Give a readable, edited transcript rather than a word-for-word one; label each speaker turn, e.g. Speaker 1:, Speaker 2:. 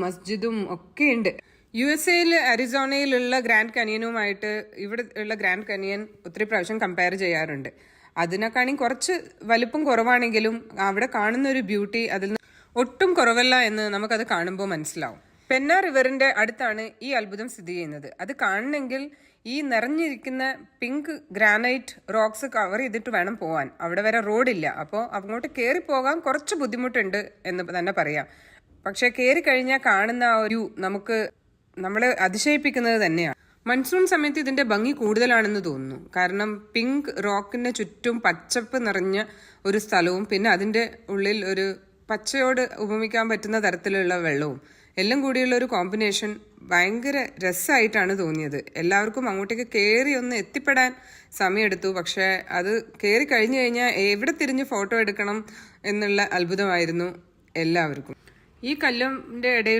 Speaker 1: മസ്ജിദും ഒക്കെ ഉണ്ട്. USA അരിസോണയിലുള്ള grand കനിയനുമായിട്ട് ഇവിടെ ഉള്ള ഗ്രാൻഡ് കനിയൻ ഒത്തിരി പ്രാവശ്യം കമ്പയർ ചെയ്യാറുണ്ട്. അതിനെക്കാളും കുറച്ച് വലിപ്പം കുറവാണെങ്കിലും അവിടെ കാണുന്ന ഒരു ബ്യൂട്ടി അതിൽ നിന്ന് ഒട്ടും കുറവല്ല എന്ന് നമുക്കത് കാണുമ്പോൾ മനസ്സിലാവും. പെന്ന റിവറിന്റെ അടുത്താണ് ഈ അത്ഭുതം സ്ഥിതി ചെയ്യുന്നത്. അത് കാണണമെങ്കിൽ ഈ നിറഞ്ഞിരിക്കുന്ന പിങ്ക് ഗ്രാനൈറ്റ് റോക്സ് കവർ ചെയ്തിട്ട് വേണം പോവാൻ. അവിടെ വരെ റോഡില്ല. അപ്പോൾ അങ്ങോട്ട് കയറി പോകാൻ കുറച്ച് ബുദ്ധിമുട്ടുണ്ട് എന്ന് തന്നെ പറയാം. പക്ഷെ കയറി കഴിഞ്ഞാൽ കാണുന്ന ആ ഒരു നമ്മളെ അതിശയിപ്പിക്കുന്നത് തന്നെയാണ്. മൺസൂൺ സമയത്ത് ഇതിന്റെ ഭംഗി കൂടുതലാണെന്ന് തോന്നുന്നു. കാരണം പിങ്ക് റോക്കിന് ചുറ്റും പച്ചപ്പ് നിറഞ്ഞ ഒരു സ്ഥലവും പിന്നെ അതിന്റെ ഉള്ളിൽ ഒരു പച്ചയോട് ഉപമിക്കാൻ പറ്റുന്ന തരത്തിലുള്ള വെള്ളവും എല്ലാം കൂടിയുള്ള ഒരു കോമ്പിനേഷൻ ഭയങ്കര രസമായിട്ടാണ് തോന്നിയത്. എല്ലാവർക്കും അങ്ങോട്ടേക്ക് കയറി ഒന്ന് എത്തിപ്പെടാൻ സമയമെടുത്തു. പക്ഷെ അത് കയറി കഴിഞ്ഞു കഴിഞ്ഞാൽ എവിടെ തിരിഞ്ഞ് ഫോട്ടോ എടുക്കണം എന്നുള്ള അത്ഭുതമായിരുന്നു എല്ലാവർക്കും. ഈ കല്ലിന്റെ ഇടയിൽ